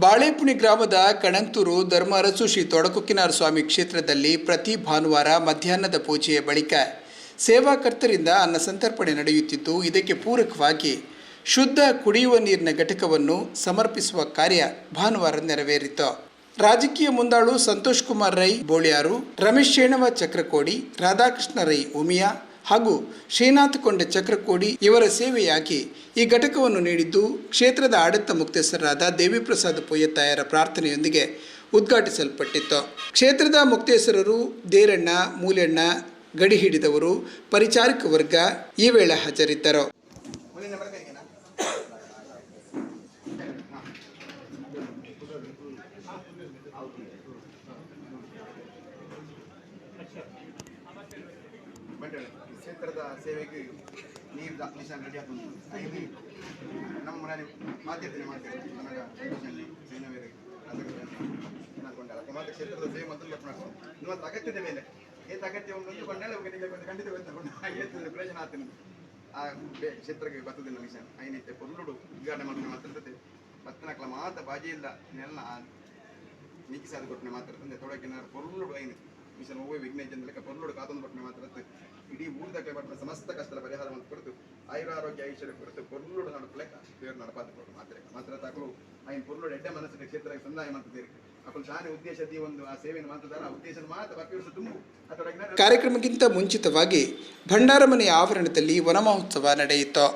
ಬಾಳೆಪುಣಿ ಗ್ರಾಮದ ಕಣಂತೂರು ಧರ್ಮ ಅರಸು ಶ್ರೀ ತೊಡಕುಕ್ಕಿನಾರ ಸ್ವಾಮಿ ಕ್ಷೇತ್ರದಲ್ಲಿ ಪ್ರತಿ ಭಾನುವಾರ ಮಧ್ಯಾಹ್ನದ ಪೂಜೆಯ ಬಳಿಕ ಸೇವಾಕರ್ತರಿಂದ ಅನ್ನ ಸಂತರ್ಪಣೆ ನಡೆಯುತ್ತಿದ್ದು, ಇದಕ್ಕೆ ಪೂರಕವಾಗಿ ಶುದ್ಧ ಕುಡಿಯುವ ನೀರಿನ ಘಟಕವನ್ನು ಸಮರ್ಪಿಸುವ ಕಾರ್ಯ ಭಾನುವಾರ ನೆರವೇರಿತು. ರಾಜಕೀಯ ಮುಂದಾಳು ಸಂತೋಷ್ ಕುಮಾರ್ ರೈ ಬೋಳ್ಯಾರು, ರಮೇಶ್ ಶೇಣವ ಚಕ್ರಕೋಡಿ, ರಾಧಾಕೃಷ್ಣ ರೈ ಉಮಿಯಾ ಹಾಗೂ ಶ್ರೀನಾಥ್ ಕೊಂಡೆ ಚಕ್ರಕೋಡಿ ಇವರ ಸೇವೆಯಾಗಿ ಈ ಘಟಕವನ್ನು ನೀಡಿದ್ದು, ಕ್ಷೇತ್ರದ ಆಡಳಿತ ಮುಕ್ತೇಸರಾದ ದೇವಿಪ್ರಸಾದ್ ಪೊಯ್ಯತ್ತಾಯರ ಪ್ರಾರ್ಥನೆಯೊಂದಿಗೆ ಉದ್ಘಾಟಿಸಲ್ಪಟ್ಟಿತ್ತು. ಕ್ಷೇತ್ರದ ಮುಕ್ತೇಸರರು ದೇರಣ್ಣ, ಮೂಲೆಣ್ಣ, ಗಡಿ ಹಿಡಿದವರು, ಪರಿಚಾರಕ ವರ್ಗ ಈ ವೇಳೆ ಹಾಜರಿದ್ದರು. ಕ್ಷೇತ್ರದ ಸೇವೆಗೆ ನೀರು ಮಿಷನ್ ರೆಡಿ ಆಗ್ತದೆ. ನಮ್ಮ ಮನೆ ಮಾತಾಡ್ತೀನಿ ನನಗೆ ಮಿಷನ್ ಸೇನವೇರಿ ಅನ್ಕೊಂಡೆ ಮತ್ತೆ ಕ್ಷೇತ್ರದ ಸೇವೆ ಮೊದಲು ಇವತ್ತು ಅಗತ್ಯದ ಮೇಲೆ ಏತ್ ಅಗತ್ಯ ಉಂಟುಕೊಂಡೆ ಖಂಡಿತ ಗೊತ್ತಾಕೊಂಡು ಪ್ರಯೋಜನ ಆಗ್ತೀನಿ. ಆ ಕ್ಷೇತ್ರಕ್ಕೆ ಬರ್ತದಿಲ್ಲ ಮಿಷನ್ ಐನೈತೆ ಪೊರ್ಲುಡು ಉದ್ಘಾಟನೆ ಮಾಡ್ಕೊಂಡು ಮಾತಾಡ್ತದೆ. ಪತ್ತನಕ್ಲ ಮಾತ ಬಾಜಿ ಇಲ್ಲ ನೆಲ್ಲ ನಿಕ್ಕಿಸಿ ಅದು ಕೊಟ್ಟನೆ ಮಾತಾಡ್ತಂದೆ. ತೊಡಕಿನ ಪೊರ್ಲುಡು ಐನು ಮಿಷನ್ ಹೋಗಿ ವಿಘ್ನೇಶ್ ಲೆಕ್ಕ ಪೊರ್ಲುಡು ಕಾತೊಂದು ಕೊಟ್ಟನೆ ಮಾತಾಡ್ತದೆ. ಇಡೀ ಊರ್ದಕ್ಕೆ ಬಟ್ಟ ಸಮಸ್ತ ಕಷ್ಟದ ಪರಿಹಾರವನ್ನು ಕುರಿತು ಆಯುರಾರೋಗ್ಯ ಐಶ್ವರ್ಯ ಕುರಿತು ಪೊರ್ಲುಡು ನಡಪಲೆಕ್ಕ ದೇವರು ನಡಪಾದ ಮಾತ್ರ ತಕಲು ಐನ್ ಪೊರ್ಲುಡು ಎಡ್ಡೆ ಮನಸ್ಸಿನ ಕ್ಷೇತ್ರಕ್ಕೆ ಸಂದಾಯ ಮಾಡ್ತಿದ್ದೀರಿ ಅಕಲು ಶಾನೆ ಉದ್ದೇಶದಿ ಒಂದು ಆ ಸೇವೆಯನ್ನು ಮಾಡ್ತಿದ್ದಾರೆ. ಆ ಉದ್ದೇಶ ಮಾತ್ರ ಬಕ್ಕಿಡಿಸ ತುಂಬು ಅಥವಾ ಕಾರ್ಯಕ್ರಮಕ್ಕಿಂತ ಮುಂಚಿತವಾಗಿ ಭಂಡಾರ ಮನೆಯ ಆವರಣದಲ್ಲಿ ವನ ಮಹೋತ್ಸವ ನಡೆಯಿತು.